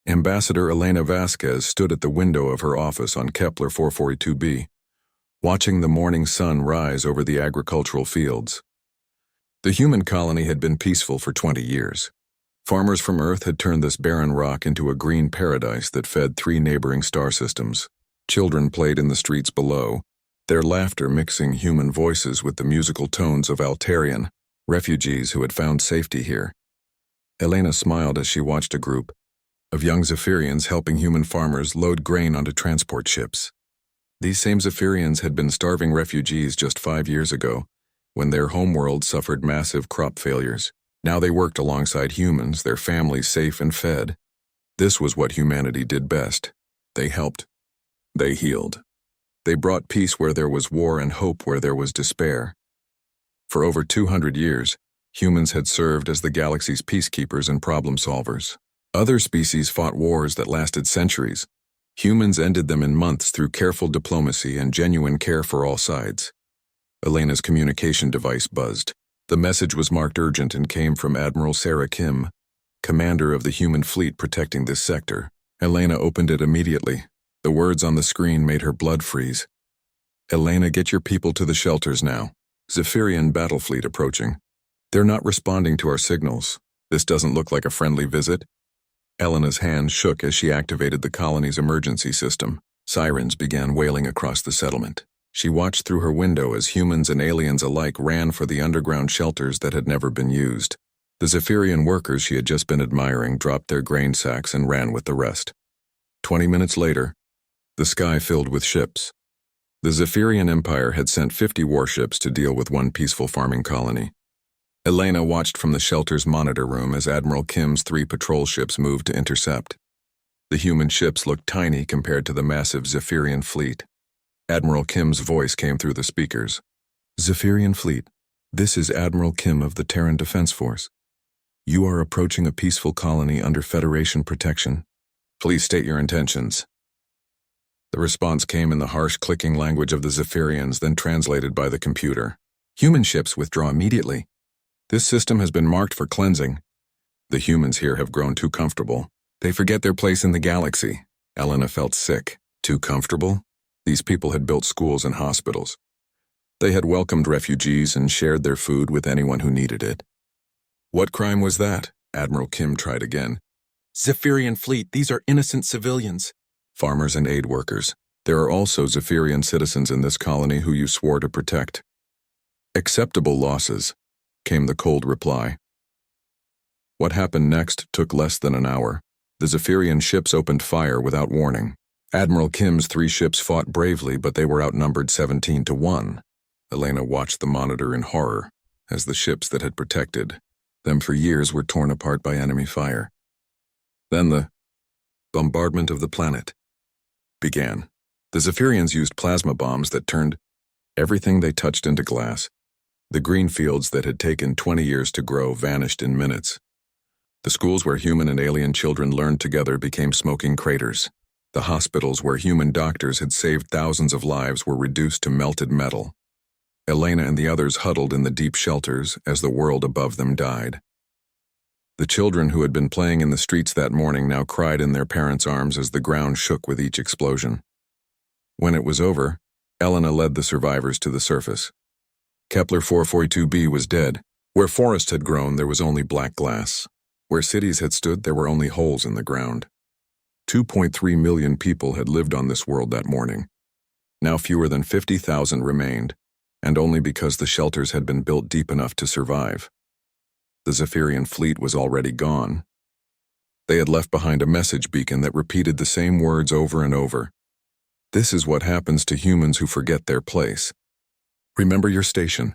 Ambassador Elena Vasquez stood at the window of her office on Kepler 442b, watching the morning sun rise over the agricultural fields. The human colony had been peaceful for 20 years. Farmers from Earth had turned this barren rock into a green paradise that fed 3 neighboring star systems. Children played in the streets below, their laughter mixing human voices with the musical tones of Altarian, refugees who had found safety here. Elena smiled as she watched a group of young Zephyrians helping human farmers load grain onto transport ships. These same Zephyrians had been starving refugees just 5 years ago, when their homeworld suffered massive crop failures. Now they worked alongside humans, their families safe and fed. This was what humanity did best. They helped. They healed. They brought peace where there was war and hope where there was despair. For over 200 years, humans had served as the galaxy's peacekeepers and problem solvers. Other species fought wars that lasted centuries. Humans ended them in months through careful diplomacy and genuine care for all sides. Elena's communication device buzzed. The message was marked urgent and came from Admiral Sarah Kim, commander of the human fleet protecting this sector. Elena opened it immediately. The words on the screen made her blood freeze. Elena, get your people to the shelters now. Zephyrian battle fleet approaching. They're not responding to our signals. This doesn't look like a friendly visit. Elena's hand shook as she activated the colony's emergency system. Sirens began wailing across the settlement. She watched through her window as humans and aliens alike ran for the underground shelters that had never been used. The Zephyrian workers she had just been admiring dropped their grain sacks and ran with the rest. 20 minutes later, the sky filled with ships. The Zephyrian Empire had sent 50 warships to deal with one peaceful farming colony. Elena watched from the shelter's monitor room as Admiral Kim's 3 patrol ships moved to intercept. The human ships looked tiny compared to the massive Zephyrian fleet. Admiral Kim's voice came through the speakers. Zephyrian fleet, this is Admiral Kim of the Terran Defense Force. You are approaching a peaceful colony under Federation protection. Please state your intentions. The response came in the harsh clicking language of the Zephyrians, then translated by the computer. Human ships withdraw immediately. This system has been marked for cleansing. The humans here have grown too comfortable. They forget their place in the galaxy. Elena felt sick. Too comfortable? These people had built schools and hospitals. They had welcomed refugees and shared their food with anyone who needed it. What crime was that? Admiral Kim tried again. Zephyrian fleet, these are innocent civilians. Farmers and aid workers. There are also Zephyrian citizens in this colony who you swore to protect. Acceptable losses, came the cold reply. What happened next took less than an hour. The Zephyrian ships opened fire without warning. Admiral Kim's 3 ships fought bravely, but they were outnumbered 17-1. Elena watched the monitor in horror as the ships that had protected them for years were torn apart by enemy fire. Then the bombardment of the planet began. The Zephyrians used plasma bombs that turned everything they touched into glass. The green fields that had taken 20 years to grow vanished in minutes. The schools where human and alien children learned together became smoking craters. The hospitals where human doctors had saved thousands of lives were reduced to melted metal. Elena and the others huddled in the deep shelters as the world above them died. The children who had been playing in the streets that morning now cried in their parents' arms as the ground shook with each explosion. When it was over, Elena led the survivors to the surface. Kepler 442b was dead. Where forests had grown, there was only black glass. Where cities had stood, there were only holes in the ground. 2.3 million people had lived on this world that morning. Now fewer than 50,000 remained, and only because the shelters had been built deep enough to survive. The Zephyrian fleet was already gone. They had left behind a message beacon that repeated the same words over and over. This is what happens to humans who forget their place. Remember your station.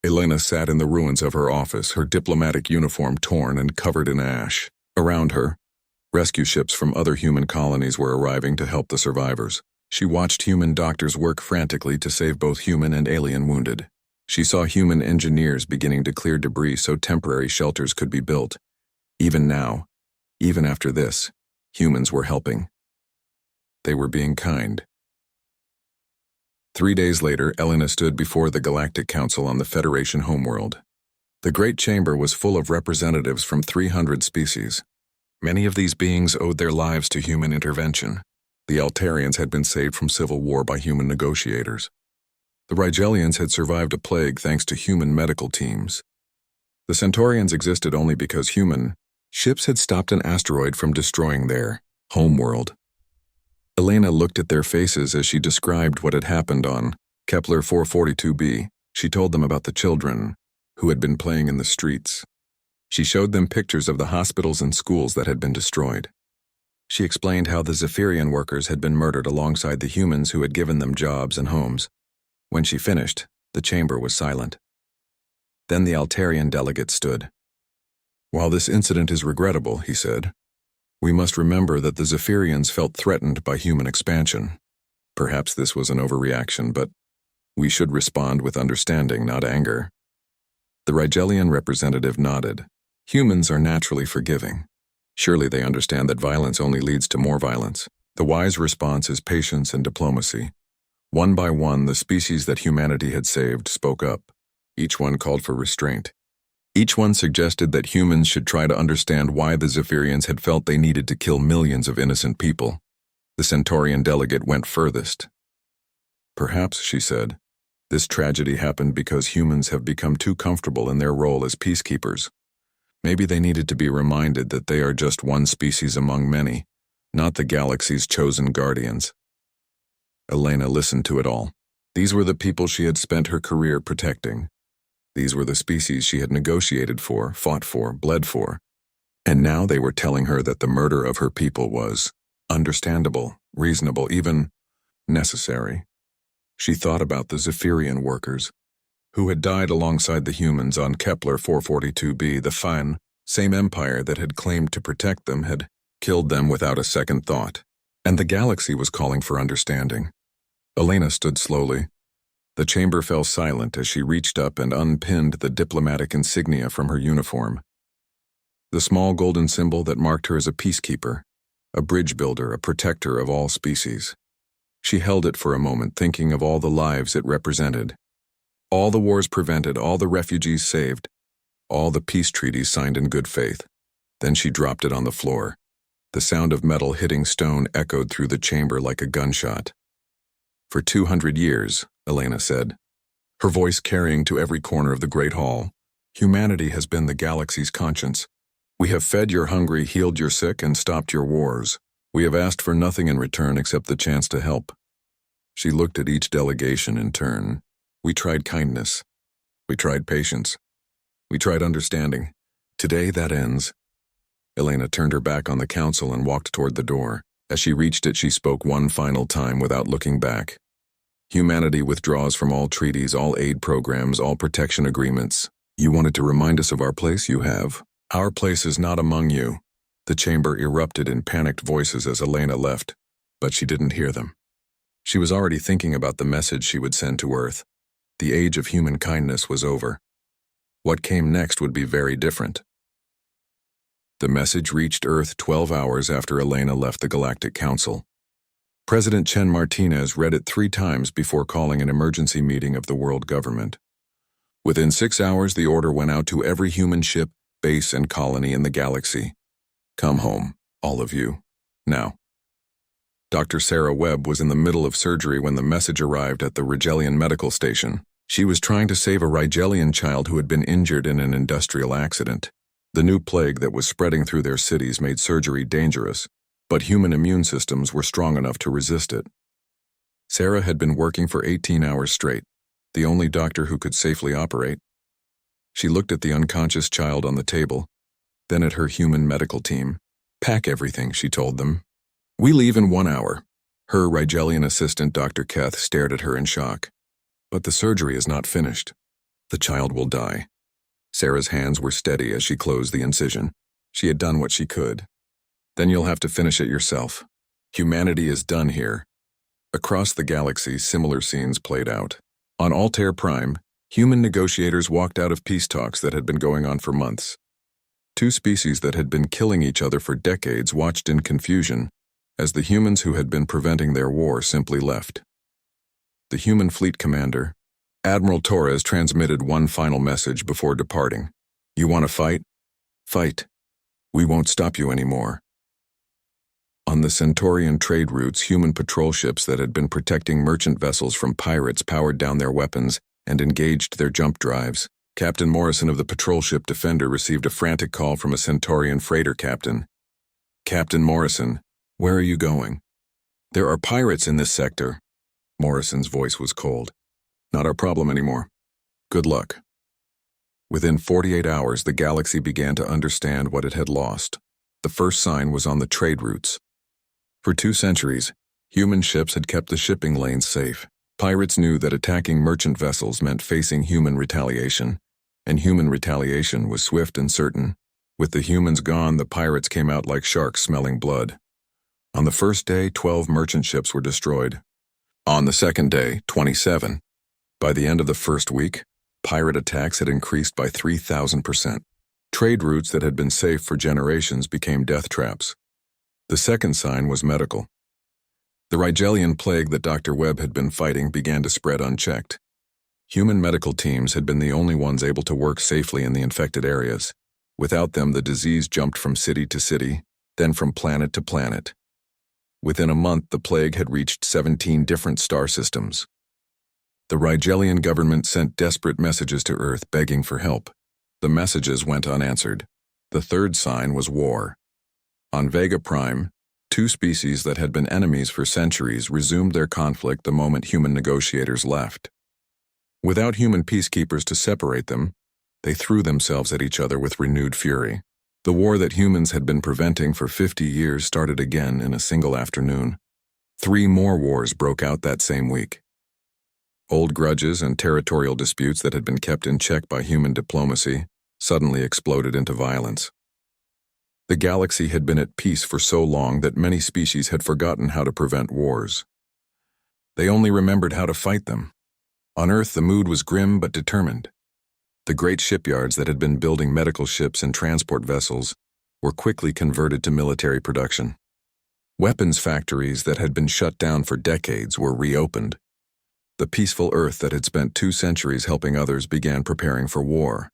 Elena sat in the ruins of her office, her diplomatic uniform torn and covered in ash. Around her, rescue ships from other human colonies were arriving to help the survivors. She watched human doctors work frantically to save both human and alien wounded. She saw human engineers beginning to clear debris so temporary shelters could be built. Even now, even after this, humans were helping. They were being kind. 3 days later, Elena stood before the Galactic Council on the Federation homeworld. The Great Chamber was full of representatives from 300 species. Many of these beings owed their lives to human intervention. The Altarians had been saved from civil war by human negotiators. The Rigelians had survived a plague thanks to human medical teams. The Centaurians existed only because human ships had stopped an asteroid from destroying their homeworld. Elena looked at their faces as she described what had happened on Kepler 442b. She told them about the children who had been playing in the streets. She showed them pictures of the hospitals and schools that had been destroyed. She explained how the Zephyrian workers had been murdered alongside the humans who had given them jobs and homes. When she finished, the chamber was silent. Then the Altarian delegate stood. "While this incident is regrettable," he said, "we must remember that the Zephyrians felt threatened by human expansion. Perhaps this was an overreaction, but we should respond with understanding, not anger." The Rigelian representative nodded. Humans are naturally forgiving. Surely they understand that violence only leads to more violence. The wise response is patience and diplomacy. One by one, the species that humanity had saved spoke up. Each one called for restraint. Each one suggested that humans should try to understand why the Zephyrians had felt they needed to kill millions of innocent people. The Centaurian delegate went furthest. "Perhaps," she said, "this tragedy happened because humans have become too comfortable in their role as peacekeepers. Maybe they needed to be reminded that they are just one species among many, not the galaxy's chosen guardians." Elena listened to it all. These were the people she had spent her career protecting. These were the species she had negotiated for, fought for, bled for. And now they were telling her that the murder of her people was understandable, reasonable, even necessary. She thought about the Zephyrian workers, who had died alongside the humans on Kepler 442b. The same empire that had claimed to protect them had killed them without a second thought. And the galaxy was calling for understanding. Elena stood slowly. The chamber fell silent as she reached up and unpinned the diplomatic insignia from her uniform. The small golden symbol that marked her as a peacekeeper, a bridge builder, a protector of all species. She held it for a moment, thinking of all the lives it represented. All the wars prevented, all the refugees saved, all the peace treaties signed in good faith. Then she dropped it on the floor. The sound of metal hitting stone echoed through the chamber like a gunshot. "For 200 years, Elena said, her voice carrying to every corner of the Great Hall, humanity has been the galaxy's conscience. We have fed your hungry, healed your sick, and stopped your wars. We have asked for nothing in return except the chance to help." She looked at each delegation in turn. "We tried kindness. We tried patience. We tried understanding. Today that ends." Elena turned her back on the council and walked toward the door. As she reached it, she spoke one final time without looking back. "Humanity withdraws from all treaties, all aid programs, all protection agreements. You wanted to remind us of our place, you have. Our place is not among you." The chamber erupted in panicked voices as Elena left, but she didn't hear them. She was already thinking about the message she would send to Earth. The age of human kindness was over. What came next would be very different. The message reached Earth 12 hours after Elena left the Galactic Council. President Chen Martinez read it 3 times before calling an emergency meeting of the world government. Within 6 hours, the order went out to every human ship, base, and colony in the galaxy. "Come home, all of you. Now." Dr. Sarah Webb was in the middle of surgery when the message arrived at the Rigelian medical station. She was trying to save a Rigelian child who had been injured in an industrial accident. The new plague that was spreading through their cities made surgery dangerous, but human immune systems were strong enough to resist it. Sarah had been working for 18 hours straight, the only doctor who could safely operate. She looked at the unconscious child on the table, then at her human medical team. "Pack everything," she told them. "We leave in 1 hour." Her Rigelian assistant, Dr. Keth, stared at her in shock. "But the surgery is not finished. The child will die." Sarah's hands were steady as she closed the incision. She had done what she could. "Then you'll have to finish it yourself. Humanity is done here." Across the galaxy, similar scenes played out. On Altair Prime, human negotiators walked out of peace talks that had been going on for months. 2 species that had been killing each other for decades watched in confusion as the humans who had been preventing their war simply left. The human fleet commander, Admiral Torres, transmitted one final message before departing. "You want to fight? Fight. We won't stop you anymore. On the Centaurian trade routes, human patrol ships that had been protecting merchant vessels from pirates powered down their weapons and engaged their jump drives. Captain Morrison of the patrol ship Defender received a frantic call from a Centaurian freighter captain. "Captain Morrison, where are you going?" "There are pirates in this sector." Morrison's voice was cold. "Not our problem anymore. Good luck." Within 48 hours, the galaxy began to understand what it had lost. The first sign was on the trade routes. For 2 centuries, human ships had kept the shipping lanes safe. Pirates knew that attacking merchant vessels meant facing human retaliation, and human retaliation was swift and certain. With the humans gone, the pirates came out like sharks smelling blood. On the first day, 12 merchant ships were destroyed. On the second day, 27. By the end of the first week, pirate attacks had increased by 3,000%. Trade routes that had been safe for generations became death traps. The second sign was medical. The Rigelian plague that Dr. Webb had been fighting began to spread unchecked. Human medical teams had been the only ones able to work safely in the infected areas. Without them, the disease jumped from city to city, then from planet to planet. Within a month, the plague had reached 17 different star systems. The Rigelian government sent desperate messages to Earth begging for help. The messages went unanswered. The third sign was war. On Vega Prime, 2 species that had been enemies for centuries resumed their conflict the moment human negotiators left. Without human peacekeepers to separate them, they threw themselves at each other with renewed fury. The war that humans had been preventing for 50 years started again in a single afternoon. 3 more wars broke out that same week. Old grudges and territorial disputes that had been kept in check by human diplomacy suddenly exploded into violence. The galaxy had been at peace for so long that many species had forgotten how to prevent wars. They only remembered how to fight them. On Earth, the mood was grim but determined. The great shipyards that had been building medical ships and transport vessels were quickly converted to military production. Weapons factories that had been shut down for decades were reopened. The peaceful Earth that had spent 2 centuries helping others began preparing for war.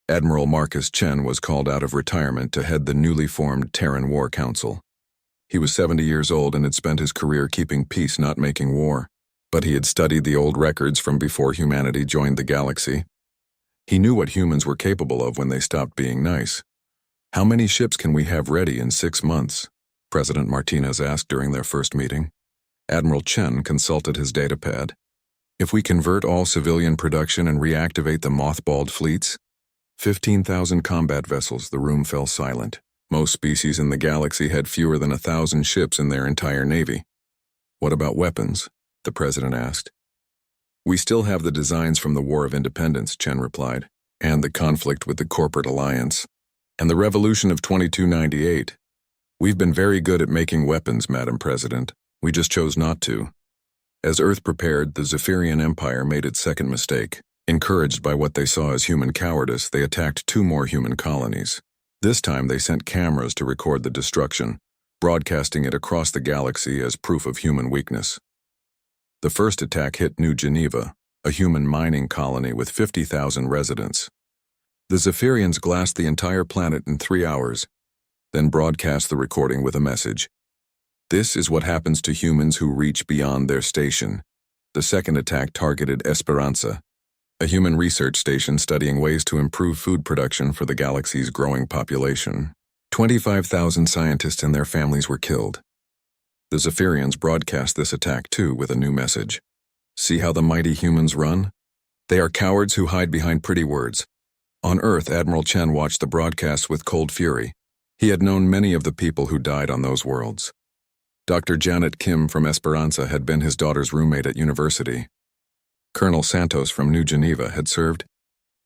Admiral Marcus Chen was called out of retirement to head the newly formed Terran War Council. He was 70 years old and had spent his career keeping peace, not making war. But he had studied the old records from before humanity joined the galaxy. He knew what humans were capable of when they stopped being nice. "How many ships can we have ready in 6 months?" President Martinez asked during their first meeting. Admiral Chen consulted his datapad. "If we convert all civilian production and reactivate the mothballed fleets?" 15,000 combat vessels. The room fell silent. Most species in the galaxy had fewer than 1,000 ships in their entire navy. "What about weapons?" the president asked. "We still have the designs from the War of Independence," Chen replied, "and the conflict with the corporate alliance, and the revolution of 2298. We've been very good at making weapons, Madam President. We just chose not to." As Earth prepared, the Zephyrian Empire made its second mistake. Encouraged by what they saw as human cowardice, they attacked 2 more human colonies. This time they sent cameras to record the destruction, broadcasting it across the galaxy as proof of human weakness. The first attack hit New Geneva, a human mining colony with 50,000 residents. The Zephyrians glassed the entire planet in 3 hours, then broadcast the recording with a message. "This is what happens to humans who reach beyond their station." The second attack targeted Esperanza, a human research station studying ways to improve food production for the galaxy's growing population. 25,000 scientists and their families were killed. The Zephyrians broadcast this attack too with a new message. "See how the mighty humans run? They are cowards who hide behind pretty words." On Earth, Admiral Chen watched the broadcasts with cold fury. He had known many of the people who died on those worlds. Dr. Janet Kim from Esperanza had been his daughter's roommate at university. Colonel Santos from New Geneva had served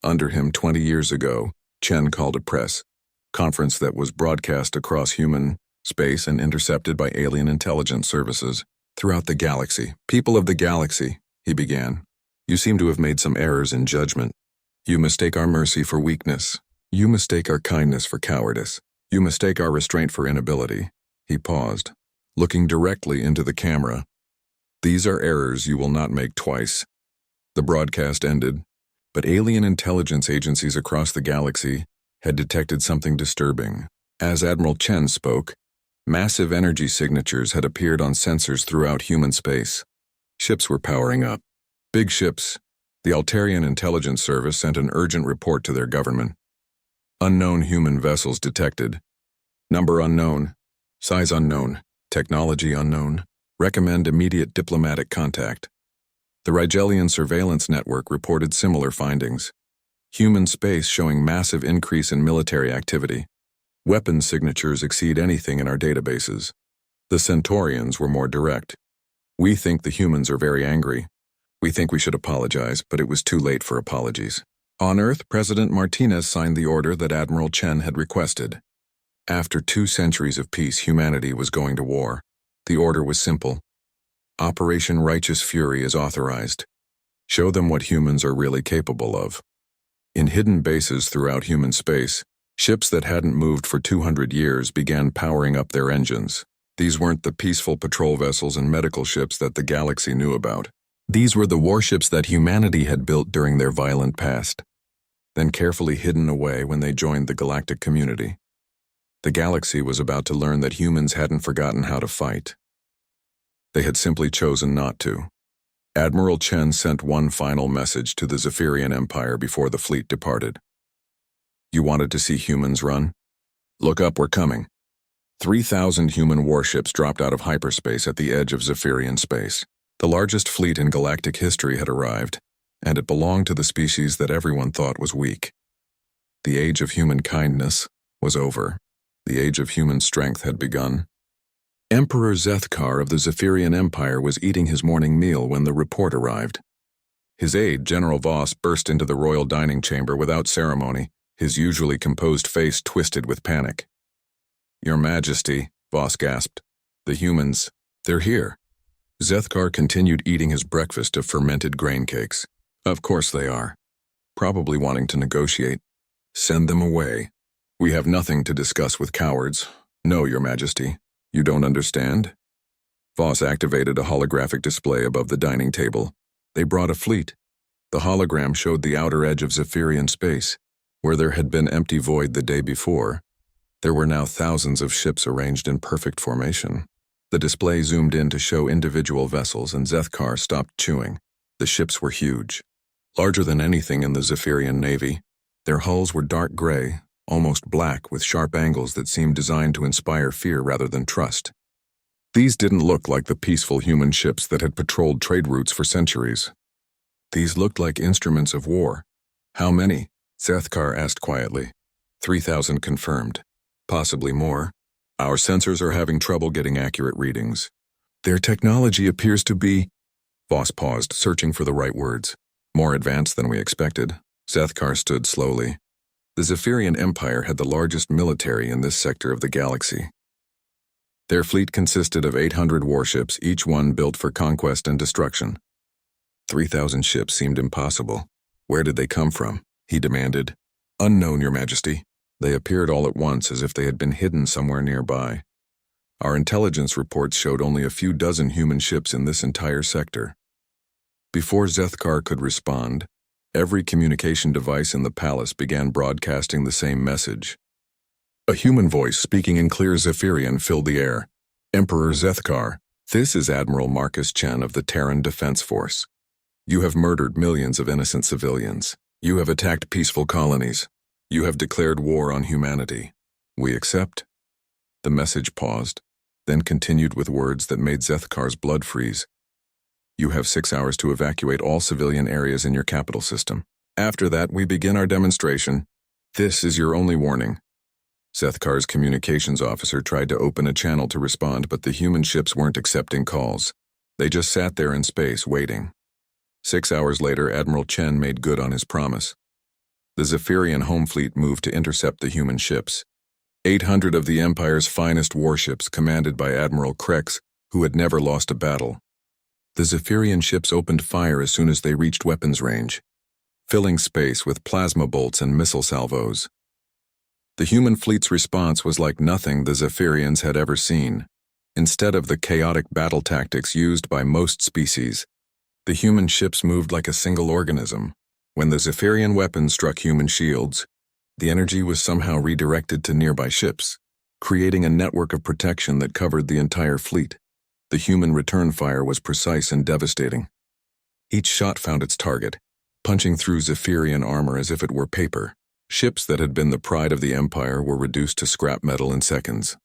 under him 20 years ago. Chen called a press conference that was broadcast across human space and intercepted by alien intelligence services throughout the galaxy. "People of the galaxy," he began, "you seem to have made some errors in judgment. You mistake our mercy for weakness. You mistake our kindness for cowardice. You mistake our restraint for inability." He paused, looking directly into the camera. "These are errors you will not make twice." The broadcast ended, but alien intelligence agencies across the galaxy had detected something disturbing. As Admiral Chen spoke, massive energy signatures had appeared on sensors throughout human space. Ships were powering up. Big ships. The Altarian Intelligence Service sent an urgent report to their government. Unknown human vessels detected. Number unknown. Size unknown. Technology unknown. Recommend immediate diplomatic contact. The Rigelian Surveillance Network reported similar findings. Human space showing massive increase in military activity. Weapon signatures exceed anything in our databases. The Centaurians were more direct. We think the humans are very angry. We think we should apologize, but it was too late for apologies. On Earth, President Martinez signed the order that Admiral Chen had requested. After 2 centuries of peace, humanity was going to war. The order was simple. Operation Righteous Fury is authorized. Show them what humans are really capable of. In hidden bases throughout human space, ships that hadn't moved for 200 years began powering up their engines. These weren't the peaceful patrol vessels and medical ships that the galaxy knew about. These were the warships that humanity had built during their violent past, then carefully hidden away when they joined the galactic community. The galaxy was about to learn that humans hadn't forgotten how to fight. They had simply chosen not to. Admiral Chen sent one final message to the Zephyrian Empire before the fleet departed. You wanted to see humans run? Look up, we're coming. 3,000 human warships dropped out of hyperspace at the edge of Zephyrian space. The largest fleet in galactic history had arrived, and it belonged to the species that everyone thought was weak. The age of human kindness was over. The age of human strength had begun. Emperor Zethkar of the Zephyrian Empire was eating his morning meal when the report arrived. His aide, General Voss, burst into the royal dining chamber without ceremony, his usually composed face twisted with panic. Your Majesty, Voss gasped. The humans, they're here. Zethkar continued eating his breakfast of fermented grain cakes. Of course they are. Probably wanting to negotiate. Send them away. We have nothing to discuss with cowards. No, Your Majesty. You don't understand? Voss activated a holographic display above the dining table. They brought a fleet. The hologram showed the outer edge of Zephyrian space, where there had been empty void the day before. There were now thousands of ships arranged in perfect formation. The display zoomed in to show individual vessels, and Zethkar stopped chewing. The ships were huge, larger than anything in the Zephyrian navy. Their hulls were dark gray, almost black, with sharp angles that seemed designed to inspire fear rather than trust. These didn't look like the peaceful human ships that had patrolled trade routes for centuries. These looked like instruments of war. How many? Zethkar asked quietly. 3,000 confirmed. Possibly more. Our sensors are having trouble getting accurate readings. Their technology appears to be... Voss paused, searching for the right words. More advanced than we expected. Zethkar stood slowly. The Zephyrian Empire had the largest military in this sector of the galaxy. Their fleet consisted of 800 warships, each one built for conquest and destruction. 3,000 ships seemed impossible. Where did they come from? He demanded. Unknown, Your Majesty. They appeared all at once as if they had been hidden somewhere nearby. Our intelligence reports showed only a few dozen human ships in this entire sector. Before Zethkar could respond, every communication device in the palace began broadcasting the same message. A human voice speaking in clear Zephyrian filled the air. Emperor Zethkar, this is Admiral Marcus Chen of the Terran Defense Force. You have murdered millions of innocent civilians. You have attacked peaceful colonies. You have declared war on humanity. We accept. The message paused, then continued with words that made Zethkar's blood freeze. You have 6 hours to evacuate all civilian areas in your capital system. After that, we begin our demonstration. This is your only warning. Zethkar's communications officer tried to open a channel to respond, but the human ships weren't accepting calls. They just sat there in space, waiting. 6 hours later, Admiral Chen made good on his promise. The Zephyrian home fleet moved to intercept the human ships. 800 of the Empire's finest warships, commanded by Admiral Krex, who had never lost a battle. The Zephyrian ships opened fire as soon as they reached weapons range, filling space with plasma bolts and missile salvos. The human fleet's response was like nothing the Zephyrians had ever seen. Instead of the chaotic battle tactics used by most species, the human ships moved like a single organism. When the Zephyrian weapons struck human shields, the energy was somehow redirected to nearby ships. creating a network of protection that covered the entire fleet. The human return fire was precise and devastating. Each shot found its target, punching through Zephyrian armor as if it were paper. Ships that had been the pride of the Empire were reduced to scrap metal in seconds.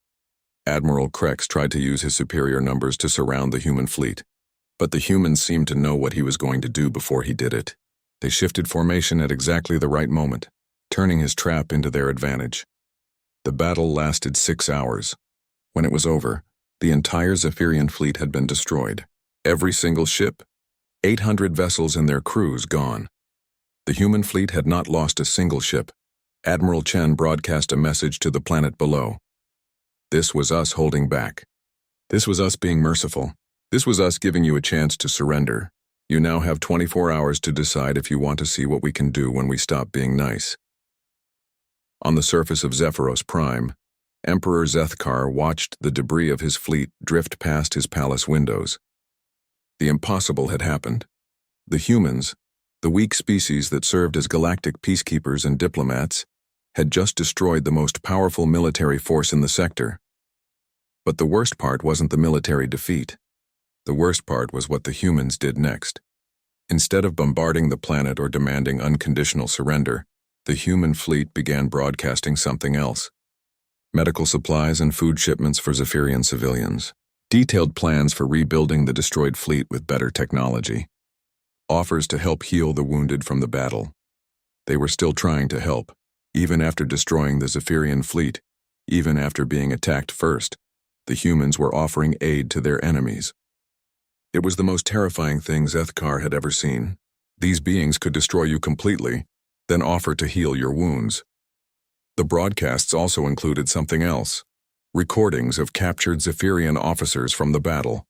Admiral Krex tried to use his superior numbers to surround the human fleet, but the humans seemed to know what he was going to do before he did it. They shifted formation at exactly the right moment, turning his trap into their advantage. The battle lasted 6 hours. When it was over, the entire Zephyrian fleet had been destroyed. Every single ship, 800 vessels and their crews gone. The human fleet had not lost a single ship. Admiral Chen broadcast a message to the planet below. This was us holding back. This was us being merciful. This was us giving you a chance to surrender. You now have 24 hours to decide if you want to see what we can do when we stop being nice. On the surface of Zephyros Prime, Emperor Zethkar watched the debris of his fleet drift past his palace windows. The impossible had happened. The humans, the weak species that served as galactic peacekeepers and diplomats, had just destroyed the most powerful military force in the sector. But the worst part wasn't the military defeat. The worst part was what the humans did next. Instead of bombarding the planet or demanding unconditional surrender, the human fleet began broadcasting something else. Medical supplies and food shipments for Zephyrian civilians. Detailed plans for rebuilding the destroyed fleet with better technology. Offers to help heal the wounded from the battle. They were still trying to help, even after destroying the Zephyrian fleet, even after being attacked first. The humans were offering aid to their enemies. It was the most terrifying thing Zethkar had ever seen. These beings could destroy you completely, then offer to heal your wounds. The broadcasts also included something else. Recordings of captured Zephyrian officers from the battle.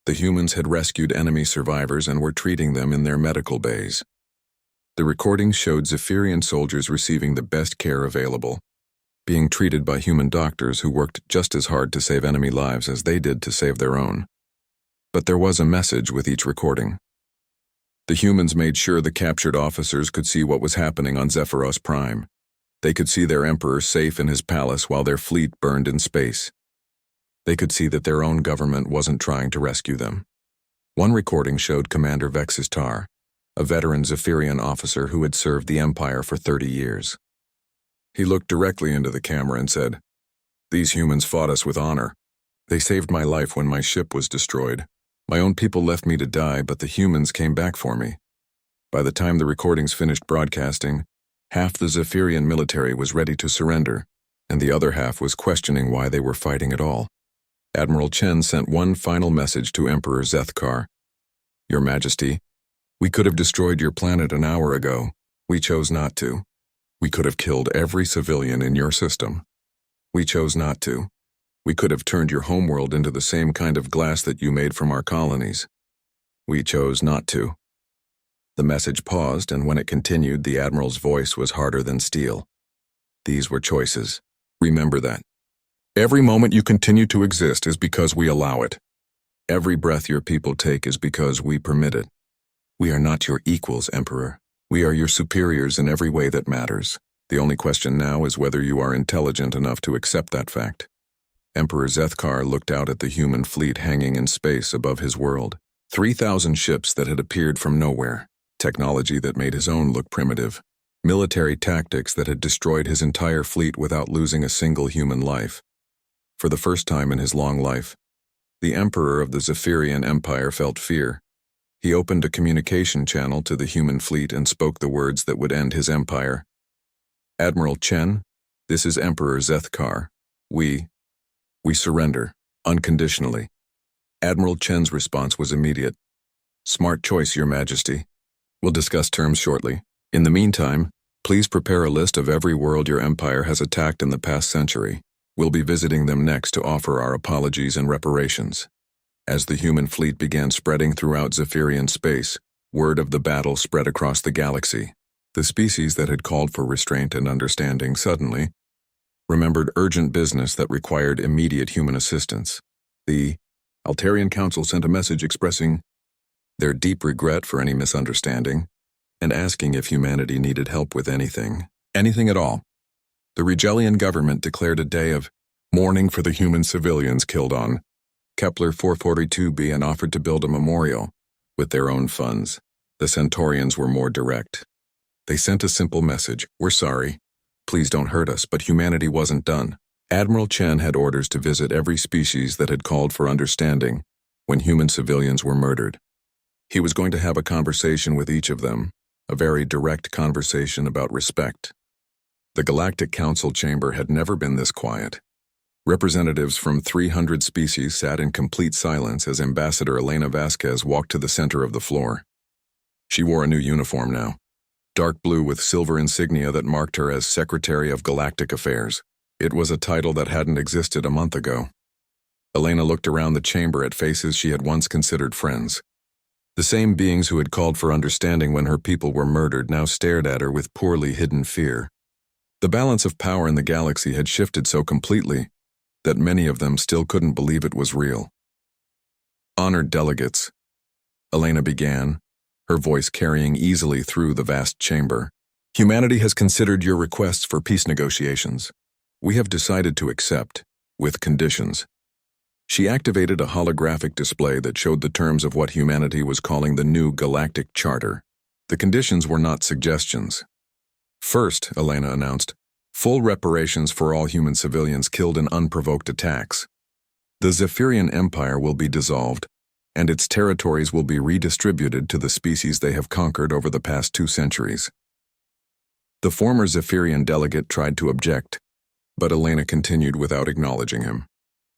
The humans had rescued enemy survivors and were treating them in their medical bays. The recordings showed Zephyrian soldiers receiving the best care available, being treated by human doctors who worked just as hard to save enemy lives as they did to save their own. But there was a message with each recording. The humans made sure the captured officers could see what was happening on Zephyros Prime. They could see their emperor safe in his palace while their fleet burned in space. They could see that their own government wasn't trying to rescue them. One recording showed Commander Vexistar, a veteran Zephyrian officer who had served the Empire for 30 years. He looked directly into the camera and said, "These humans fought us with honor. They saved my life when my ship was destroyed. My own people left me to die, but the humans came back for me." By the time the recordings finished broadcasting, half the Zephyrian military was ready to surrender, and the other half was questioning why they were fighting at all. Admiral Chen sent one final message to Emperor Zethkar. "Your Majesty, we could have destroyed your planet an hour ago. We chose not to. We could have killed every civilian in your system. We chose not to. We could have turned your homeworld into the same kind of glass that you made from our colonies. We chose not to." The message paused, and when it continued, the Admiral's voice was harder than steel. "These were choices. Remember that. Every moment you continue to exist is because we allow it. Every breath your people take is because we permit it. We are not your equals, Emperor. We are your superiors in every way that matters. The only question now is whether you are intelligent enough to accept that fact." Emperor Zethkar looked out at the human fleet hanging in space above his world. 3,000 ships that had appeared from nowhere. Technology that made his own look primitive. Military tactics that had destroyed his entire fleet without losing a single human life. For the first time in his long life, the Emperor of the Zephyrian Empire felt fear. He opened a communication channel to the human fleet and spoke the words that would end his empire. "Admiral Chen, this is Emperor Zethkar. We surrender, unconditionally." Admiral Chen's response was immediate. "Smart choice, Your Majesty. We'll discuss terms shortly. In the meantime, please prepare a list of every world your empire has attacked in the past century. We'll be visiting them next to offer our apologies and reparations." As the human fleet began spreading throughout Zephyrian space, word of the battle spread across the galaxy. The species that had called for restraint and understanding suddenly remembered urgent business that required immediate human assistance. The Altarian Council sent a message expressing their deep regret for any misunderstanding and asking if humanity needed help with anything at all. The Regelian government declared a day of Mourning for the human civilians killed on Kepler 442b and offered to build a memorial with their own funds. The Centaurians were more direct. They sent a simple message: "We're sorry. Please don't hurt us," but humanity wasn't done. Admiral Chen had orders to visit every species that had called for understanding when human civilians were murdered. He was going to have a conversation with each of them, a very direct conversation about respect. The Galactic Council chamber had never been this quiet. Representatives from 300 species sat in complete silence as Ambassador Elena Vasquez walked to the center of the floor. She wore a new uniform now, dark blue with silver insignia that marked her as Secretary of Galactic Affairs. It was a title that hadn't existed a month ago. Elena looked around the chamber at faces she had once considered friends. The same beings who had called for understanding when her people were murdered now stared at her with poorly hidden fear. The balance of power in the galaxy had shifted so completely that many of them still couldn't believe it was real. "Honored delegates," Elena began, her voice carrying easily through the vast chamber. "Humanity has considered your requests for peace negotiations. We have decided to accept, with conditions." She activated a holographic display that showed the terms of what humanity was calling the new Galactic Charter. The conditions were not suggestions. First, Elena announced, full reparations for all human civilians killed in unprovoked attacks. The Zephyrian Empire will be dissolved, and its territories will be redistributed to the species they have conquered over the past 2 centuries. The former Zephyrian delegate tried to object, but Elena continued without acknowledging him.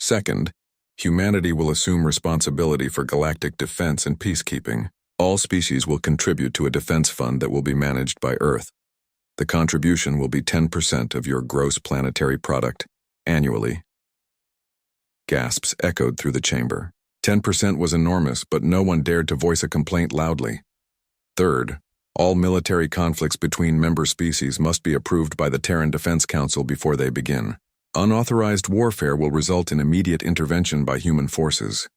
Second, humanity will assume responsibility for galactic defense and peacekeeping. All species will contribute to a defense fund that will be managed by Earth. The contribution will be 10% of your gross planetary product annually. Gasps echoed through the chamber. 10% was enormous, but no one dared to voice a complaint loudly. Third, all military conflicts between member species must be approved by the Terran Defense Council before they begin. Unauthorized warfare will result in immediate intervention by human forces.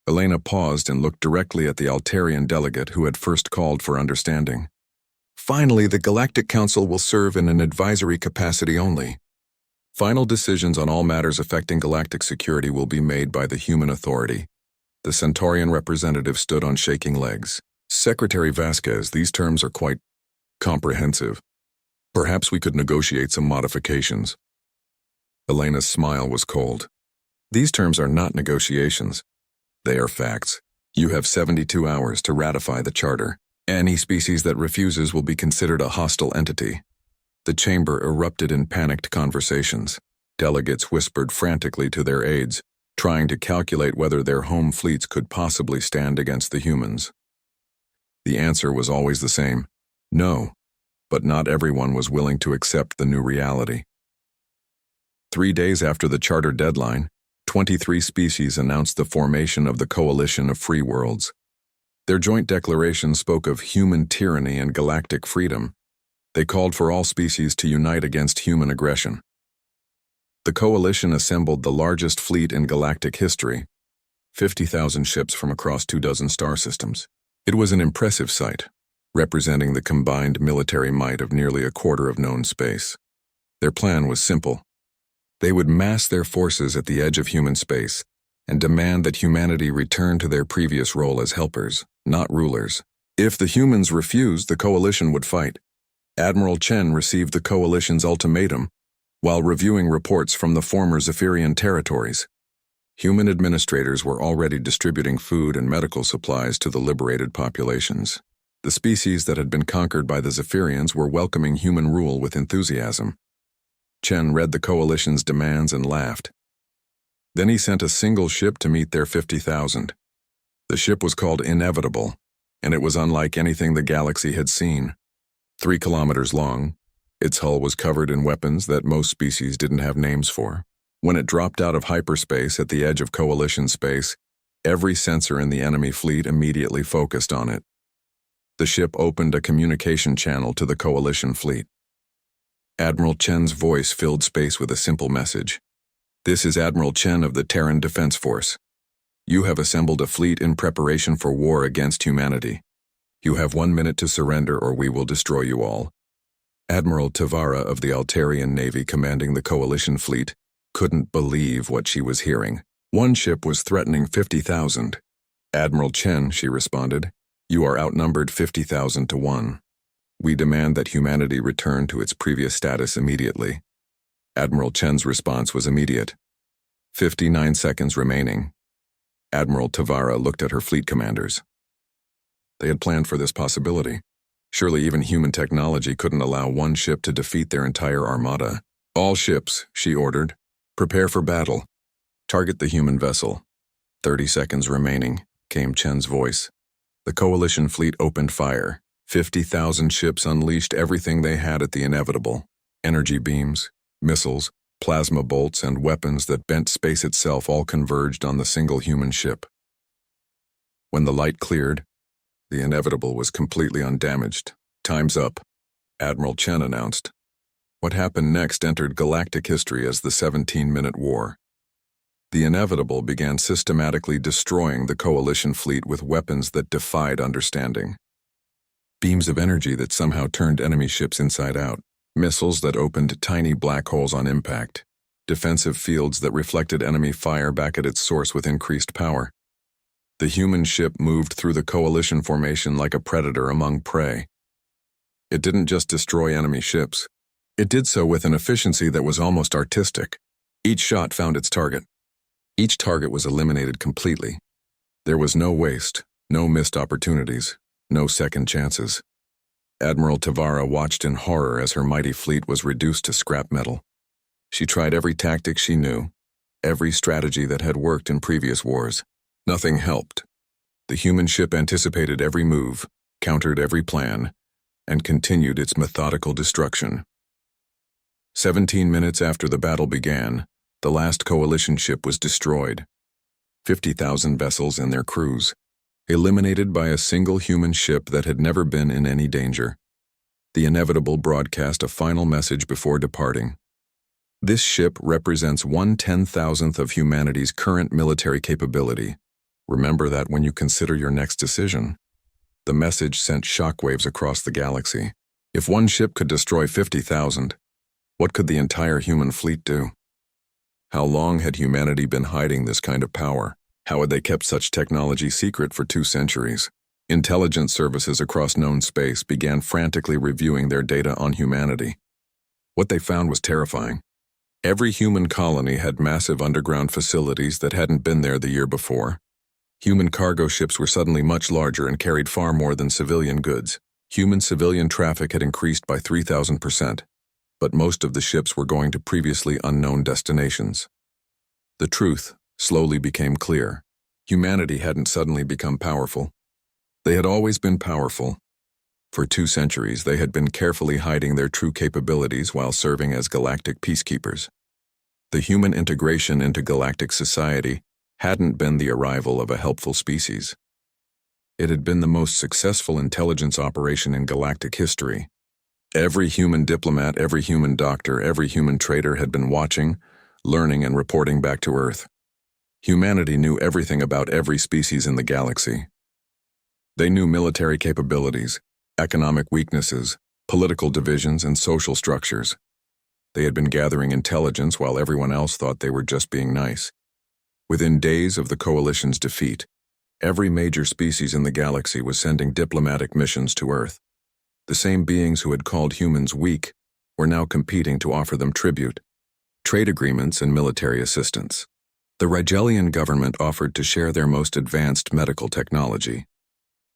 Elena paused and looked directly at the Altarian delegate who had first called for understanding. Finally, the Galactic Council will serve in an advisory capacity only. Final decisions on all matters affecting galactic security will be made by the human authority. The Centaurian representative stood on shaking legs. "Secretary Vasquez, these terms are quite comprehensive. Perhaps we could negotiate some modifications." Elena's smile was cold. "These terms are not negotiations. They are facts. You have 72 hours to ratify the charter. Any species that refuses will be considered a hostile entity." The chamber erupted in panicked conversations. Delegates whispered frantically to their aides, trying to calculate whether their home fleets could possibly stand against the humans. The answer was always the same: no, but not everyone was willing to accept the new reality. 3 days after the charter deadline, 23 species announced the formation of the Coalition of Free Worlds. Their joint declaration spoke of human tyranny and galactic freedom. They called for all species to unite against human aggression. The coalition assembled the largest fleet in galactic history, 50,000 ships from across 24 star systems. It was an impressive sight, representing the combined military might of nearly a quarter of known space. Their plan was simple. They would mass their forces at the edge of human space and demand that humanity return to their previous role as helpers, not rulers. If the humans refused, the coalition would fight. Admiral Chen received the coalition's ultimatum while reviewing reports from the former Zephyrian territories. Human administrators were already distributing food and medical supplies to the liberated populations. The species that had been conquered by the Zephyrians were welcoming human rule with enthusiasm. Chen read the coalition's demands and laughed. Then he sent a single ship to meet their 50,000. The ship was called Inevitable, and it was unlike anything the galaxy had seen. 3 kilometers long, its hull was covered in weapons that most species didn't have names for. When it dropped out of hyperspace at the edge of Coalition space, every sensor in the enemy fleet immediately focused on it. The ship opened a communication channel to the Coalition fleet. Admiral Chen's voice filled space with a simple message. "This is Admiral Chen of the Terran Defense Force. You have assembled a fleet in preparation for war against humanity. You have 1 minute to surrender or we will destroy you all." Admiral Tavara of the Altarian Navy commanding the Coalition fleet couldn't believe what she was hearing. One ship was threatening 50,000. Admiral Chen, she responded, you are outnumbered 50,000 to 1. We demand that humanity return to its previous status immediately. Admiral Chen's response was immediate. 59 seconds remaining. Admiral Tavara looked at her fleet commanders. They had planned for this possibility. Surely even human technology couldn't allow one ship to defeat their entire armada. All ships, she ordered, prepare for battle. Target the human vessel. 30 seconds remaining, came Chen's voice. The coalition fleet opened fire. 50,000 ships unleashed everything they had at the inevitable. Energy beams, missiles, plasma bolts, and weapons that bent space itself all converged on the single human ship. When the light cleared, the inevitable was completely undamaged. Time's up, Admiral Chen announced. What happened next entered galactic history as the 17-minute war. The inevitable began systematically destroying the coalition fleet with weapons that defied understanding. Beams of energy that somehow turned enemy ships inside out. Missiles that opened tiny black holes on impact. Defensive fields that reflected enemy fire back at its source with increased power. The human ship moved through the coalition formation like a predator among prey. It didn't just destroy enemy ships. It did so with an efficiency that was almost artistic. Each shot found its target. Each target was eliminated completely. There was no waste, no missed opportunities, no second chances. Admiral Tavara watched in horror as her mighty fleet was reduced to scrap metal. She tried every tactic she knew, every strategy that had worked in previous wars. Nothing helped. The human ship anticipated every move, countered every plan, and continued its methodical destruction. 17 minutes after the battle began, the last coalition ship was destroyed. 50,000 vessels and their crews, eliminated by a single human ship that had never been in any danger. The inevitable broadcast a final message before departing. This ship represents 1/10,000th of humanity's current military capability. Remember that when you consider your next decision. The message sent shockwaves across the galaxy. If one ship could destroy 50,000, what could the entire human fleet do? How long had humanity been hiding this kind of power? How had they kept such technology secret for 2 centuries? Intelligence services across known space began frantically reviewing their data on humanity. What they found was terrifying. Every human colony had massive underground facilities that hadn't been there the year before. Human cargo ships were suddenly much larger and carried far more than civilian goods. Human-civilian traffic had increased by 3,000%, but most of the ships were going to previously unknown destinations. The truth slowly became clear. Humanity hadn't suddenly become powerful. They had always been powerful. For 2 centuries, they had been carefully hiding their true capabilities while serving as galactic peacekeepers. The human integration into galactic society hadn't been the arrival of a helpful species. It had been the most successful intelligence operation in galactic history. Every human diplomat, every human doctor, every human trader had been watching, learning, and reporting back to Earth. Humanity knew everything about every species in the galaxy. They knew military capabilities, economic weaknesses, political divisions, and social structures. They had been gathering intelligence while everyone else thought they were just being nice. Within days of the Coalition's defeat, every major species in the galaxy was sending diplomatic missions to Earth. The same beings who had called humans weak were now competing to offer them tribute, trade agreements, and military assistance. The Rigelian government offered to share their most advanced medical technology.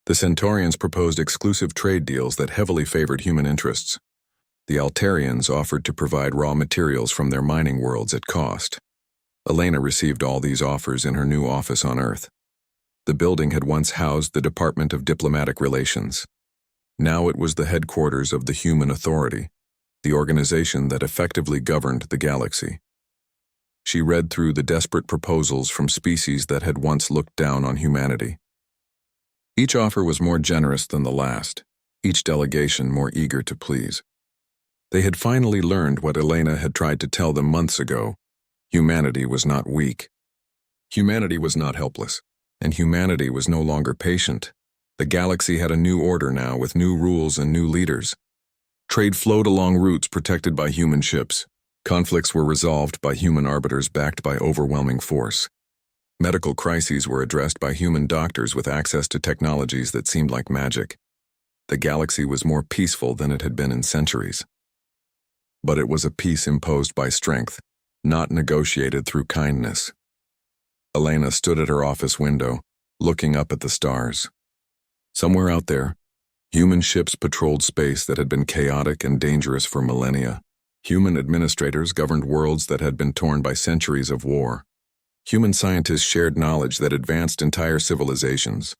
The Centaurians proposed exclusive trade deals that heavily favored human interests. The Altarians offered to provide raw materials from their mining worlds at cost. Elena received all these offers in her new office on Earth. The building had once housed the Department of Diplomatic Relations. Now it was the headquarters of the Human Authority, the organization that effectively governed the galaxy. She read through the desperate proposals from species that had once looked down on humanity. Each offer was more generous than the last, each delegation more eager to please. They had finally learned what Elena had tried to tell them months ago. Humanity was not weak. Humanity was not helpless, and humanity was no longer patient. The galaxy had a new order now with new rules and new leaders. Trade flowed along routes protected by human ships. Conflicts were resolved by human arbiters backed by overwhelming force. Medical crises were addressed by human doctors with access to technologies that seemed like magic. The galaxy was more peaceful than it had been in centuries. But it was a peace imposed by strength, not negotiated through kindness. Elena stood at her office window, looking up at the stars. Somewhere out there, human ships patrolled space that had been chaotic and dangerous for millennia. Human administrators governed worlds that had been torn by centuries of war. Human scientists shared knowledge that advanced entire civilizations.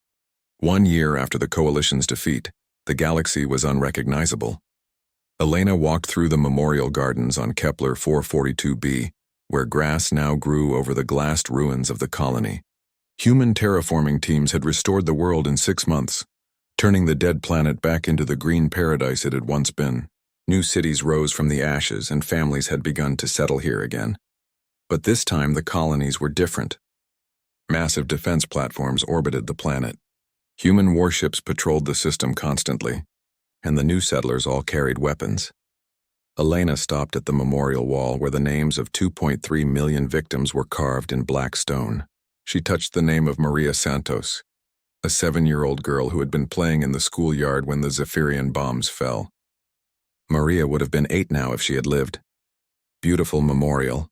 1 year after the Coalition's defeat, the galaxy was unrecognizable. Elena walked through the memorial gardens on Kepler 442b, where grass now grew over the glassed ruins of the colony. Human terraforming teams had restored the world in 6 months, turning the dead planet back into the green paradise it had once been. New cities rose from the ashes and families had begun to settle here again. But this time the colonies were different. Massive defense platforms orbited the planet. Human warships patrolled the system constantly, and the new settlers all carried weapons. Elena stopped at the memorial wall where the names of 2.3 million victims were carved in black stone. She touched the name of Maria Santos, a 7-year-old girl who had been playing in the schoolyard when the Zephyrian bombs fell. Maria would have been 8 now if she had lived. "Beautiful memorial,"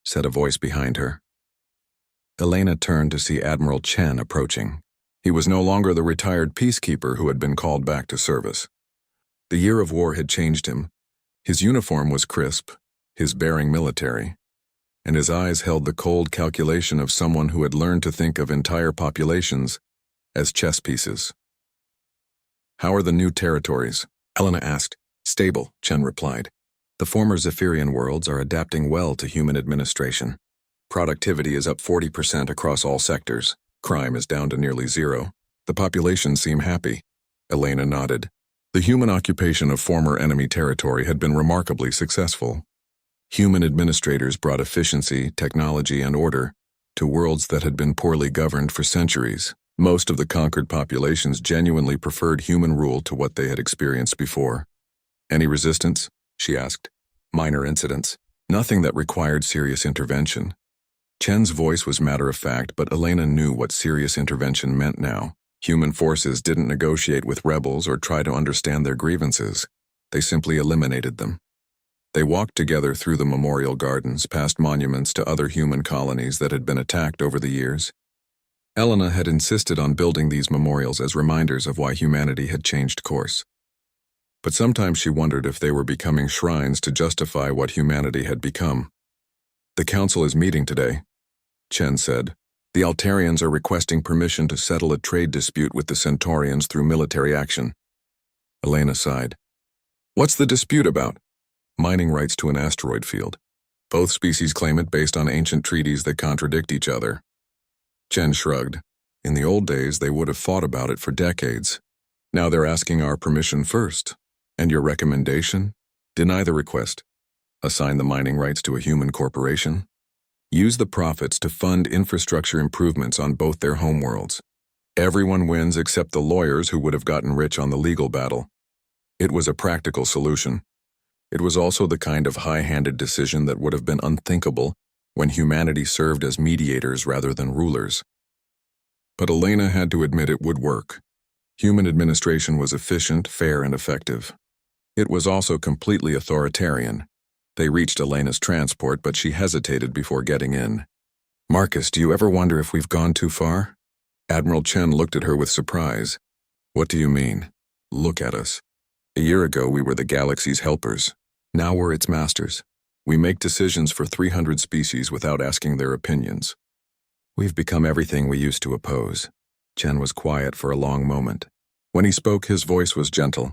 said a voice behind her. Elena turned to see Admiral Chen approaching. He was no longer the retired peacekeeper who had been called back to service. The year of war had changed him. His uniform was crisp, his bearing military, and his eyes held the cold calculation of someone who had learned to think of entire populations as chess pieces. "How are the new territories?" Elena asked. "Stable," Chen replied. "The former Zephyrian worlds are adapting well to human administration. Productivity is up 40% across all sectors. Crime is down to nearly 0. The population seem happy." Elena nodded. The human occupation of former enemy territory had been remarkably successful. Human administrators brought efficiency, technology, and order to worlds that had been poorly governed for centuries. Most of the conquered populations genuinely preferred human rule to what they had experienced before. "Any resistance?" she asked. "Minor incidents. Nothing that required serious intervention." Chen's voice was matter-of-fact, but Elena knew what serious intervention meant now. Human forces didn't negotiate with rebels or try to understand their grievances. They simply eliminated them. They walked together through the memorial gardens, past monuments to other human colonies that had been attacked over the years. Elena had insisted on building these memorials as reminders of why humanity had changed course. But sometimes she wondered if they were becoming shrines to justify what humanity had become. "The council is meeting today," Chen said. "The Altarians are requesting permission to settle a trade dispute with the Centaurians through military action." Elena sighed. "What's the dispute about?" "Mining rights to an asteroid field. Both species claim it based on ancient treaties that contradict each other." Chen shrugged. "In the old days, they would have fought about it for decades. Now they're asking our permission first. And your recommendation? Deny the request. Assign the mining rights to a human corporation. Use the profits to fund infrastructure improvements on both their homeworlds. Everyone wins except the lawyers who would have gotten rich on the legal battle." It was a practical solution. It was also the kind of high-handed decision that would have been unthinkable when humanity served as mediators rather than rulers. But Elena had to admit it would work. Human administration was efficient, fair, and effective. It was also completely authoritarian. They reached Elena's transport, but she hesitated before getting in. "Marcus, do you ever wonder if we've gone too far?" Admiral Chen looked at her with surprise. "What do you mean?" "Look at us. A year ago we were the galaxy's helpers. Now we're its masters. We make decisions for 300 species without asking their opinions. We've become everything we used to oppose." Chen was quiet for a long moment. When he spoke, his voice was gentle.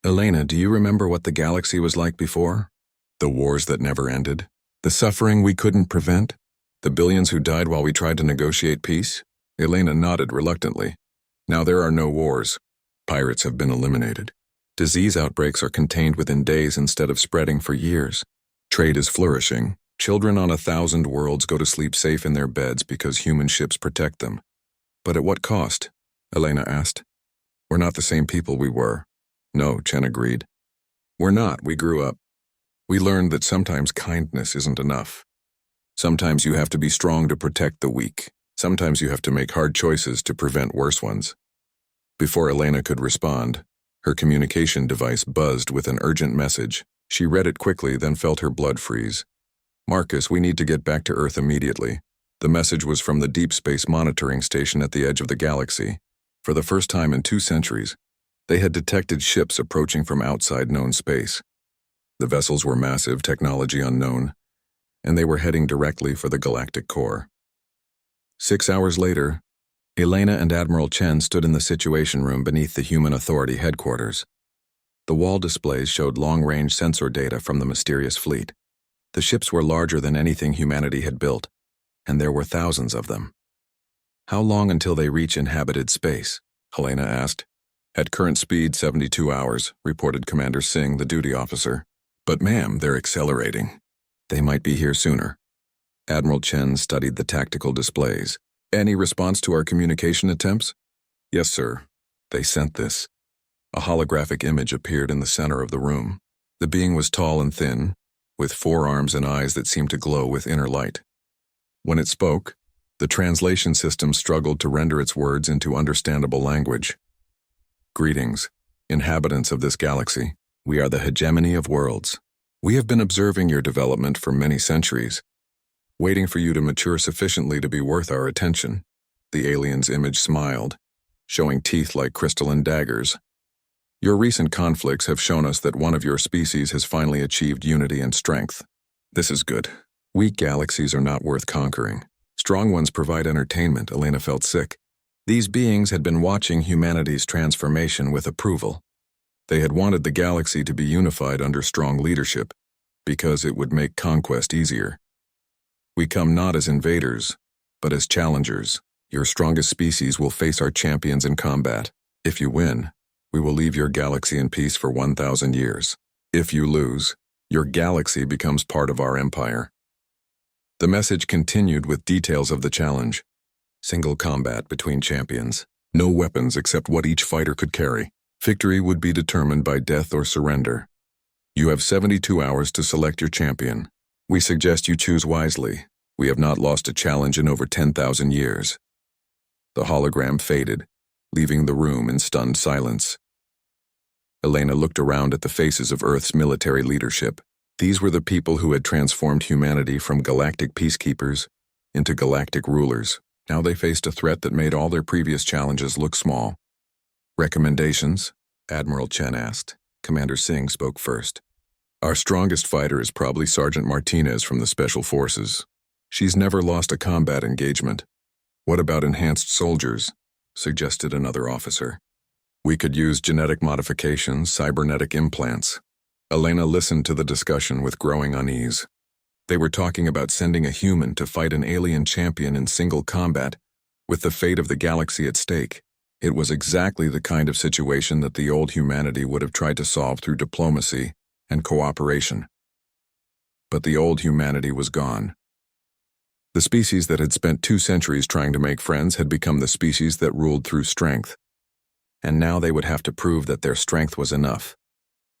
"Elena, do you remember what the galaxy was like before? The wars that never ended? The suffering we couldn't prevent? The billions who died while we tried to negotiate peace?" Elena nodded reluctantly. "Now there are no wars. Pirates have been eliminated. Disease outbreaks are contained within days instead of spreading for years. Trade is flourishing. Children on 1,000 worlds go to sleep safe in their beds because human ships protect them. But at what cost?" Elena asked. "We're not the same people we were." "No," Chen agreed. "We're not. We grew up. We learned that sometimes kindness isn't enough. Sometimes you have to be strong to protect the weak. Sometimes you have to make hard choices to prevent worse ones. Before Elena could respond, her communication device buzzed with an urgent message. She read it quickly, then felt her blood freeze. "Marcus, we need to get back to Earth immediately." The message was from the Deep Space Monitoring Station at the edge of the galaxy. For the first time in 2 centuries, they had detected ships approaching from outside known space. The vessels were massive, technology unknown, and they were heading directly for the galactic core. 6 hours later, Elena and Admiral Chen stood in the Situation Room beneath the Human Authority headquarters. The wall displays showed long-range sensor data from the mysterious fleet. The ships were larger than anything humanity had built, and there were thousands of them. "How long until they reach inhabited space?" Helena asked. "At current speed, 72 hours, reported Commander Singh, the duty officer. "But ma'am, they're accelerating. They might be here sooner." Admiral Chen studied the tactical displays. "Any response to our communication attempts?" "Yes, sir. They sent this." A holographic image appeared in the center of the room. The being was tall and thin, with 4 arms and eyes that seemed to glow with inner light. When it spoke, the translation system struggled to render its words into understandable language. "Greetings, inhabitants of this galaxy. We are the hegemony of worlds. We have been observing your development for many centuries, waiting for you to mature sufficiently to be worth our attention." The alien's image smiled, showing teeth like crystalline daggers. "Your recent conflicts have shown us that one of your species has finally achieved unity and strength. This is good. Weak galaxies are not worth conquering. Strong ones provide entertainment." Elena felt sick. These beings had been watching humanity's transformation with approval. They had wanted the galaxy to be unified under strong leadership, because it would make conquest easier. "We come not as invaders, but as challengers. Your strongest species will face our champions in combat. If you win, we will leave your galaxy in peace for 1,000 years. If you lose, your galaxy becomes part of our empire." The message continued with details of the challenge. Single combat between champions. No weapons except what each fighter could carry. Victory would be determined by death or surrender. You have 72 hours to select your champion. We suggest you choose wisely. We have not lost a challenge in over 10,000 years. The hologram faded, leaving the room in stunned silence. Elena looked around at the faces of Earth's military leadership. These were the people who had transformed humanity from galactic peacekeepers into galactic rulers. Now they faced a threat that made all their previous challenges look small. "Recommendations?" Admiral Chen asked. Commander Singh spoke first. "Our strongest fighter is probably Sergeant Martinez from the Special Forces. She's never lost a combat engagement." "What about enhanced soldiers?" suggested another officer. "We could use genetic modifications, cybernetic implants." Elena listened to the discussion with growing unease. They were talking about sending a human to fight an alien champion in single combat, with the fate of the galaxy at stake. It was exactly the kind of situation that the old humanity would have tried to solve through diplomacy and cooperation. But the old humanity was gone. The species that had spent 2 centuries trying to make friends had become the species that ruled through strength. And now they would have to prove that their strength was enough.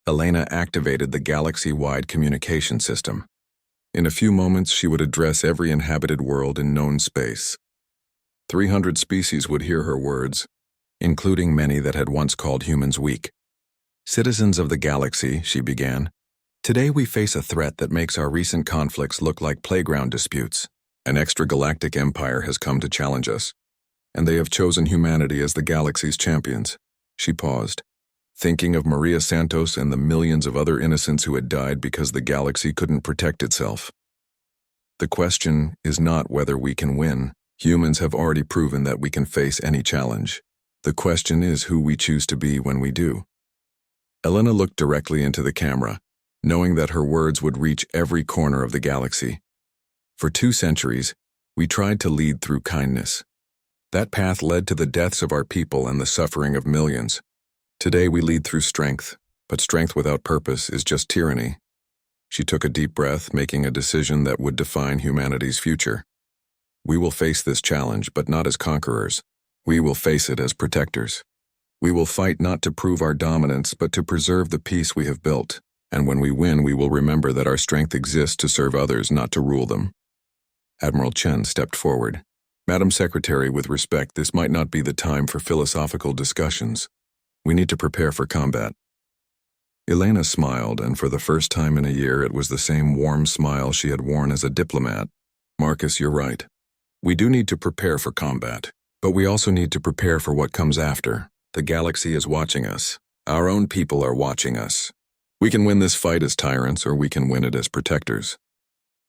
Elena activated the galaxy-wide communication system. In a few moments, she would address every inhabited world in known space. 300 species would hear her words, including many that had once called humans weak. "Citizens of the galaxy," she began, "today we face a threat that makes our recent conflicts look like playground disputes. An extragalactic empire has come to challenge us, and they have chosen humanity as the galaxy's champions." She paused, thinking of Maria Santos and the millions of other innocents who had died because the galaxy couldn't protect itself. "The question is not whether we can win. Humans have already proven that we can face any challenge. The question is who we choose to be when we do." Elena looked directly into the camera, knowing that her words would reach every corner of the galaxy. For 2 centuries, we tried to lead through kindness. That path led to the deaths of our people and the suffering of millions. Today we lead through strength, but strength without purpose is just tyranny. She took a deep breath, making a decision that would define humanity's future. "We will face this challenge, but not as conquerors. We will face it as protectors. We will fight not to prove our dominance, but to preserve the peace we have built." And when we win, we will remember that our strength exists to serve others, not to rule them. Admiral Chen stepped forward. Madam Secretary, with respect, this might not be the time for philosophical discussions. We need to prepare for combat. Elena smiled, and for the first time in a year, it was the same warm smile she had worn as a diplomat. Marcus, you're right. We do need to prepare for combat, but we also need to prepare for what comes after. The galaxy is watching us. Our own people are watching us. We can win this fight as tyrants, or we can win it as protectors.